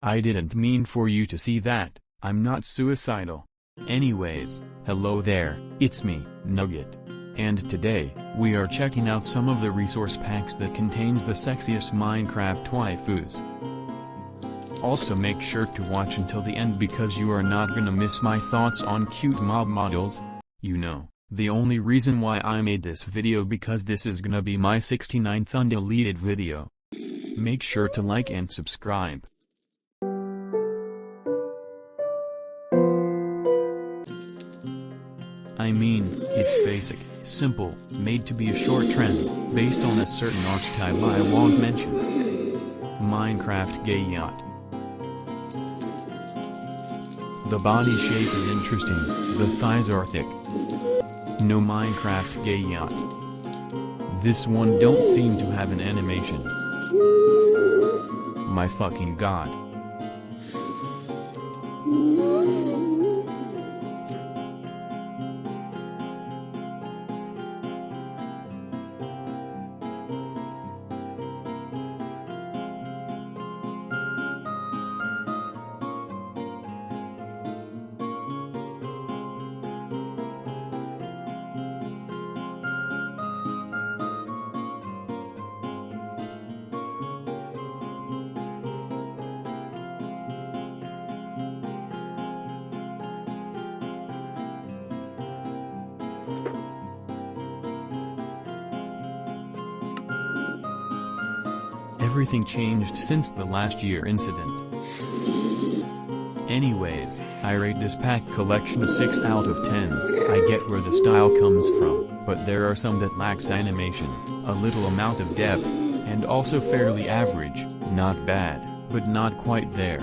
I didn't mean for you to see that, I'm not suicidal. Anyways, hello there, it's me, Nugget. And today, we are checking out some of the resource packs that contains the sexiest Minecraft waifus. Also make sure to watch until the end because you are not gonna miss my thoughts on cute mob models. You know, the only reason why I made this video because this is gonna be my 69th undeleted video. Make sure to like and subscribe. I mean, it's basic, simple, made to be a short trend, based on a certain archetype I won't mention. Minecraft gay yacht. The body shape is interesting, the thighs are thick. No Minecraft gay yacht. This one don't seem to have an animation. My fucking god. Everything changed since the last year incident. Anyways, I rate this pack collection a 6 out of 10. I get where the style comes from, but there are some that lacks animation, a little amount of depth, and also fairly average, not bad, but not quite there.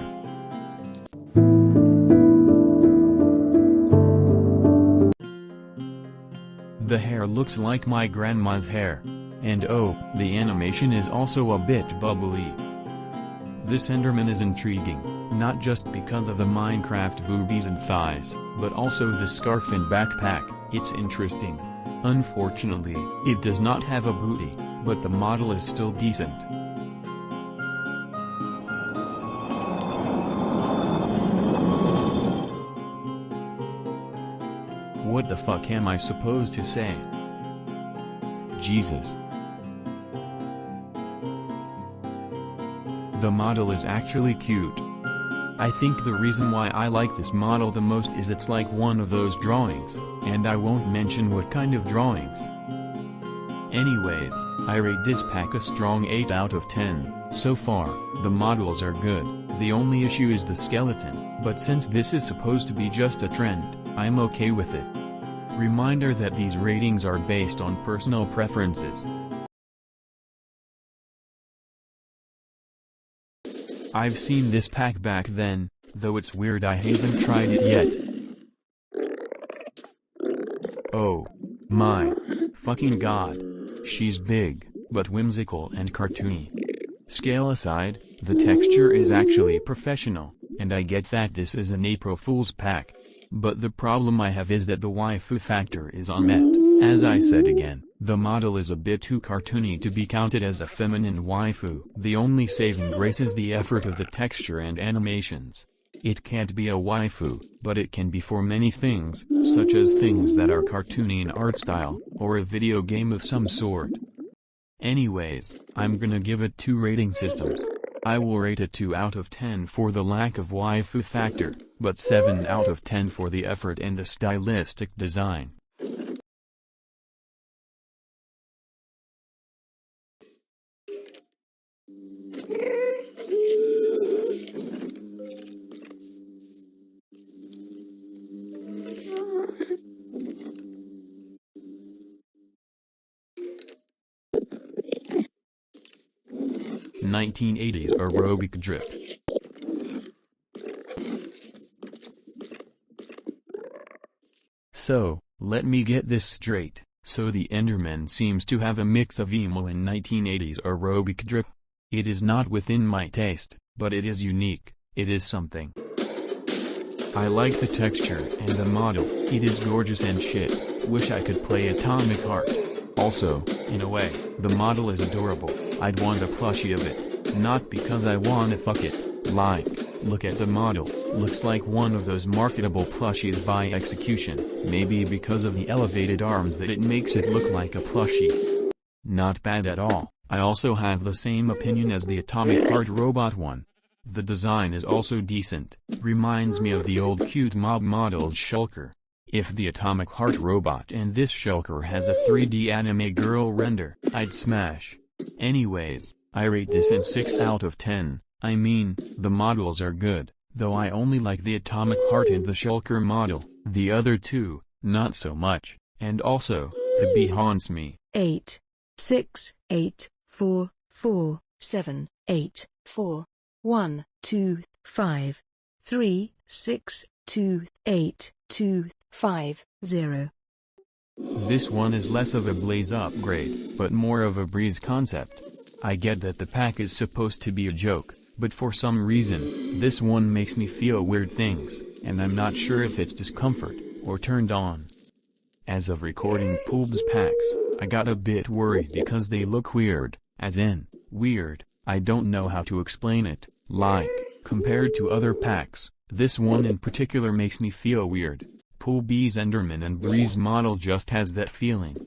The hair looks like my grandma's hair. And oh, the animation is also a bit bubbly. This Enderman is intriguing, not just because of the Minecraft boobies and thighs, but also the scarf and backpack, it's interesting. Unfortunately, it does not have a booty, but the model is still decent. What the fuck am I supposed to say? Jesus. The model is actually cute. I think the reason why I like this model the most is it's like one of those drawings, and I won't mention what kind of drawings. Anyways, I rate this pack a strong 8 out of 10. So far, the models are good, the only issue is the skeleton, but since this is supposed to be just a trend, I'm okay with it. Reminder that these ratings are based on personal preferences. I've seen this pack back then, though it's weird I haven't tried it yet. Oh my fucking god. She's big, but whimsical and cartoony. Scale aside, the texture is actually professional, and I get that this is an April Fool's pack. But the problem I have is that the waifu factor is unmet. As I said again, the model is a bit too cartoony to be counted as a feminine waifu. The only saving grace is the effort of the texture and animations. It can't be a waifu, but it can be for many things, such as things that are cartoony in art style, or a video game of some sort. Anyways, I'm gonna give it 2 rating systems. I will rate it 2 out of 10 for the lack of waifu factor, but 7 out of 10 for the effort and the stylistic design. (1980s) aerobic drip. So, let me get this straight. So the Enderman seems to have a mix of emo and 1980s aerobic drip. It is not within my taste, but it is unique, it is something. I like the texture and the model, it is gorgeous and shit, wish I could play Atomic Heart. Also, in a way, the model is adorable, I'd want a plushie of it, not because I wanna fuck it, like. Look at the model, looks like one of those marketable plushies by Execution, maybe because of the elevated arms that it makes it look like a plushie. Not bad at all. I also have the same opinion as the Atomic Heart robot one. The design is also decent, reminds me of the old cute mob models Shulker. If the Atomic Heart robot and this Shulker has a 3D anime girl render, I'd smash. Anyways, I rate this in 6 out of 10, I mean, the models are good, though I only like the Atomic Heart and the Shulker model, the other two, not so much, and also, the bee haunts me. 8, 6, 8, 4, 4, 7, 8, 4, 1, 2, 5, 3, 6, 2, 8, 2, 5, 0. This one is less of a Blaze upgrade, but more of a Breeze concept. I get that the pack is supposed to be a joke, but for some reason, this one makes me feel weird things, and I'm not sure if it's discomfort, or turned on. As of recording Poolb's packs, I got a bit worried because they look weird, as in, weird, I don't know how to explain it, like, compared to other packs, this one in particular makes me feel weird. Poolb's Enderman and Breeze model just has that feeling.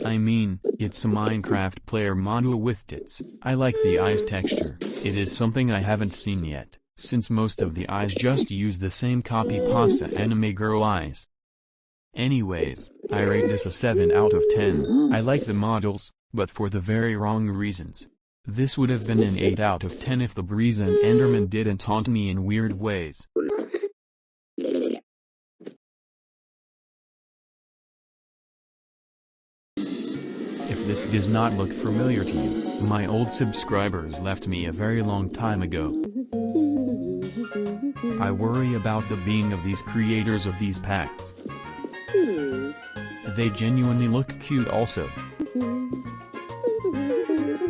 I mean, it's a Minecraft player model with tits. I like the eyes texture, it is something I haven't seen yet, since most of the eyes just use the same copy pasta anime girl eyes. Anyways, I rate this a 7 out of 10, I like the models, but for the very wrong reasons. This would have been an 8 out of 10 if the Breeze and Enderman didn't taunt me in weird ways. If this does not look familiar to you, my old subscribers left me a very long time ago. I worry about the being of these creators of these packs. They genuinely look cute also.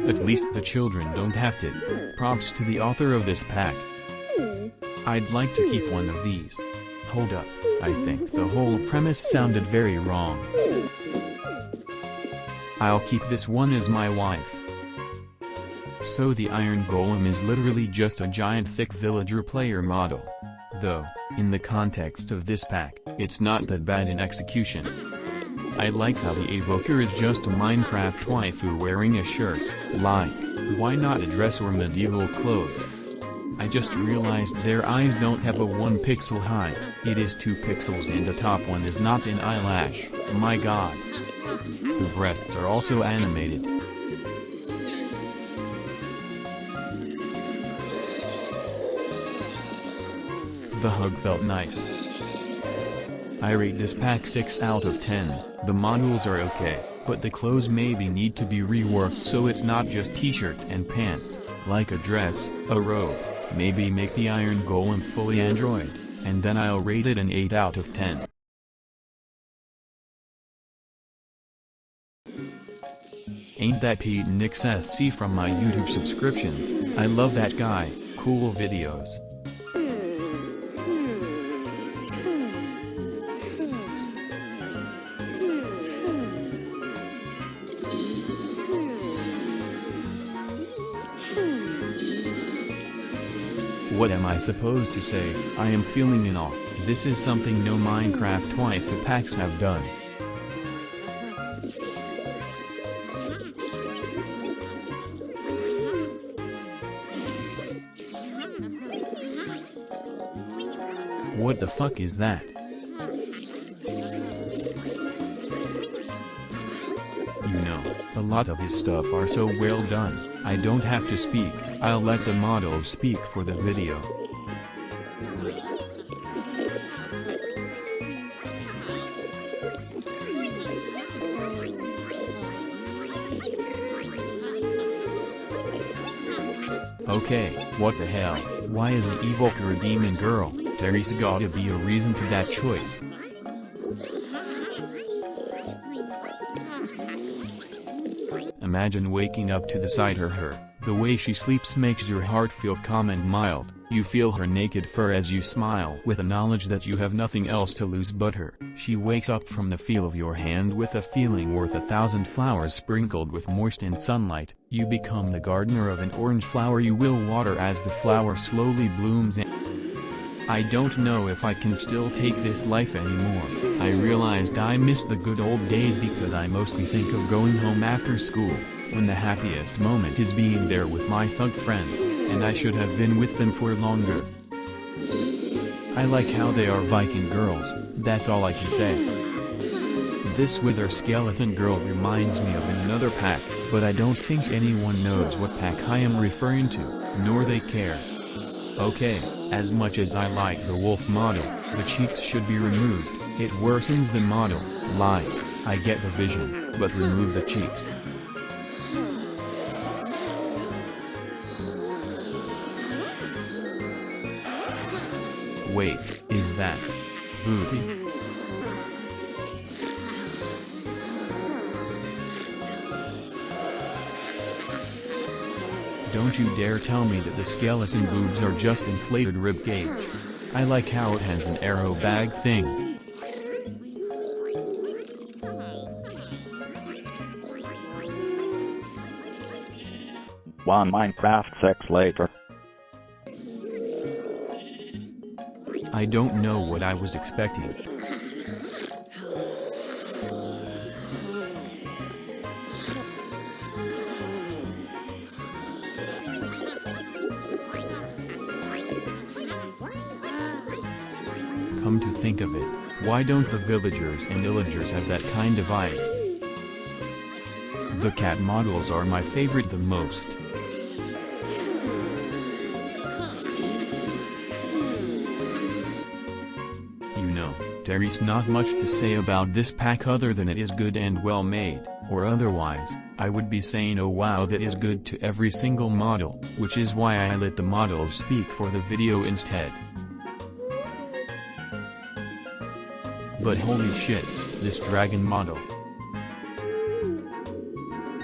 At least the children don't have tits. Props to the author of this pack. I'd like to keep one of these. Hold up, I think the whole premise sounded very wrong. I'll keep this one as my wife. So the Iron Golem is literally just a giant Thicc villager player model. Though, in the context of this pack, it's not that bad in execution. I like how the evoker is just a Minecraft waifu wearing a shirt, like, why not a dress or medieval clothes? I just realized their eyes don't have a 1 pixel high, it is 2 pixels and the top one is not an eyelash, my god. The breasts are also animated. The hug felt nice. I rate this pack 6 out of 10, the models are okay, but the clothes maybe need to be reworked so it's not just t-shirt and pants, like a dress, a robe, maybe make the Iron Golem fully Android, and then I'll rate it an 8 out of 10. Ain't that PitonixRex from my YouTube subscriptions? I love that guy, cool videos. What am I supposed to say? I am feeling in awe. This is something no Minecraft waifu packs have done. What the fuck is that? You know, a lot of his stuff are so well done, I don't have to speak, I'll let the models speak for the video. Okay, what the hell, why is the evoker a demon girl? There's gotta be a reason to that choice. Imagine waking up to the sight of her, The way she sleeps makes your heart feel calm and mild. You feel her naked fur as you smile with the knowledge that you have nothing else to lose but her. She wakes up from the feel of your hand with a feeling worth 1,000 flowers sprinkled with moist and sunlight. You become the gardener of an orange flower you will water as the flower slowly blooms and I don't know if I can still take this life anymore. I realized I missed the good old days because I mostly think of going home after school, when the happiest moment is being there with my thug friends, and I should have been with them for longer. I like how they are Viking girls, that's all I can say. This wither skeleton girl reminds me of another pack, but I don't think anyone knows what pack I am referring to, nor they care. Okay, as much as I like the wolf model, the cheeks should be removed, it worsens the model. Like, I get the vision, but remove the cheeks. Wait, is that booty? Don't you dare tell me that the skeleton boobs are just inflated rib cage. I like how it has an arrow bag thing. One Minecraft sex later. I don't know what I was expecting. Come to think of it, why don't the villagers and illagers have that kind of eyes? The cat models are my favorite the most. You know, there's not much to say about this pack other than it is good and well made, or otherwise, I would be saying oh wow that is good to every single model, which is why I let the models speak for the video instead. But holy shit, this dragon model.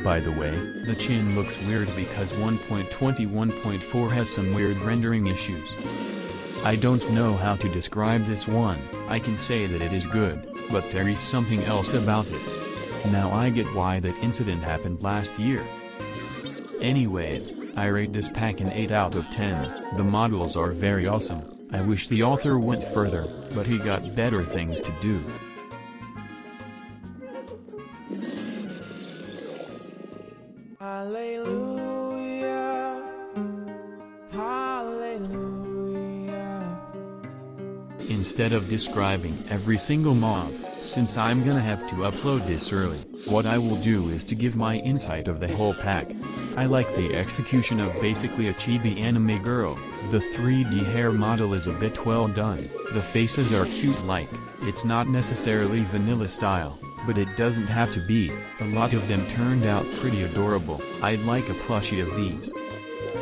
By the way, the chin looks weird because 1.21.4 has some weird rendering issues. I don't know how to describe this one. I can say that it is good, but there is something else about it. Now I get why that incident happened last year. Anyways, I rate this pack an 8 out of 10. The models are very awesome. I wish the author went further, but he got better things to do. Hallelujah, hallelujah. Instead of describing every single mob, since I'm gonna have to upload this early, what I will do is to give my insight of the whole pack. I like the execution of basically a chibi anime girl. The 3D hair model is a bit well done. The faces are cute like, it's not necessarily vanilla style, but it doesn't have to be. A lot of them turned out pretty adorable. I'd like a plushie of these.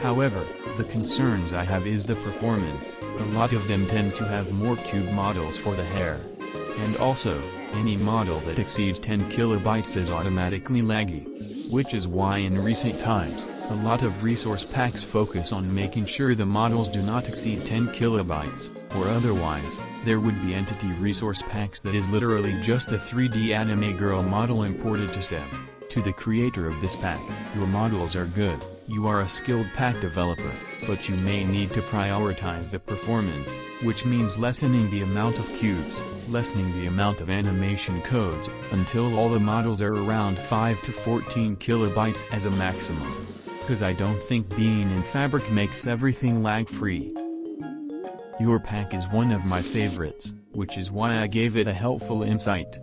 However, the concerns I have is the performance. A lot of them tend to have more cube models for the hair. And also, any model that exceeds 10 kilobytes is automatically laggy. Which is why in recent times, a lot of resource packs focus on making sure the models do not exceed 10 kilobytes, or otherwise, there would be entity resource packs that is literally just a 3D anime girl model imported to sell. To the creator of this pack, your models are good, you are a skilled pack developer, but you may need to prioritize the performance, which means lessening the amount of cubes, lessening the amount of animation codes, until all the models are around 5 to 14 kilobytes as a maximum. Cause I don't think being in Fabric makes everything lag-free. Your pack is one of my favorites, which is why I gave it a helpful insight.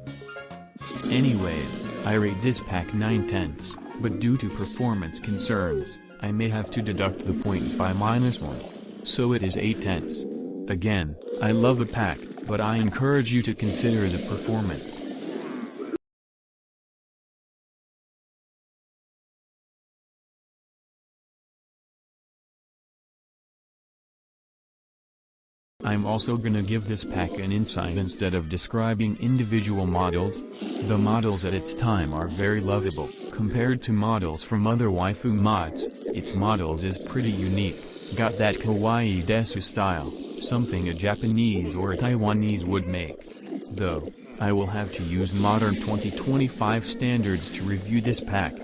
Anyways, I rate this pack 9/10, but due to performance concerns, I may have to deduct the points by -1. So it is 8/10. Again, I love the pack, but I encourage you to consider the performance. I'm also gonna give this pack an insight instead of describing individual models. The models at its time are very lovable. Compared to models from other waifu mods, its models is pretty unique. Got that kawaii desu style, something a Japanese or a Taiwanese would make. Though, I will have to use modern 2025 standards to review this pack.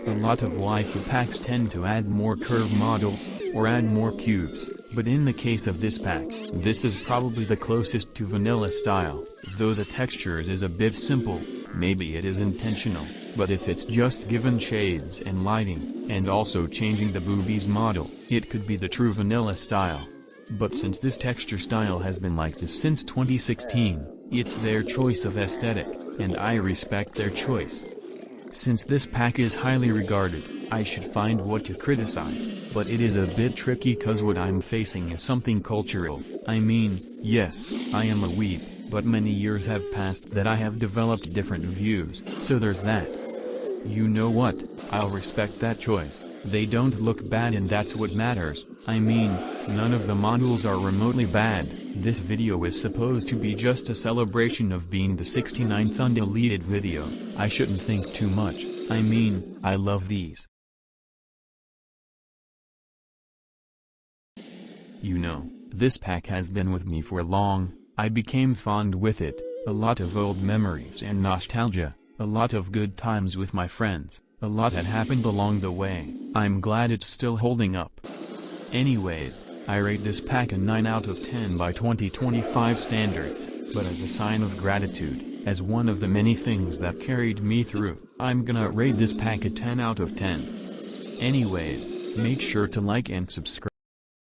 A lot of waifu packs tend to add more curve models, or add more cubes, but in the case of this pack, this is probably the closest to vanilla style, though the textures is a bit simple. Maybe it is intentional, but if it's just given shades and lighting, and also changing the boobies model, it could be the true vanilla style. But since this texture style has been like this since 2016, it's their choice of aesthetic, and I respect their choice. Since this pack is highly regarded, I should find what to criticize, but it is a bit tricky cause what I'm facing is something cultural. I mean, yes, I am a weeb, but many years have passed that I have developed different views, so there's that. You know what, I'll respect that choice. They don't look bad and that's what matters. I mean, none of the models are remotely bad. This video is supposed to be just a celebration of being the 69th undeleted video. I shouldn't think too much. I mean, I love these. You know, this pack has been with me for long. I became fond with it, a lot of old memories and nostalgia, a lot of good times with my friends, a lot had happened along the way. I'm glad it's still holding up. Anyways, I rate this pack a 9 out of 10 by 2025 standards, but as a sign of gratitude, as one of the many things that carried me through, I'm gonna rate this pack a 10 out of 10. Anyways, make sure to like and subscribe.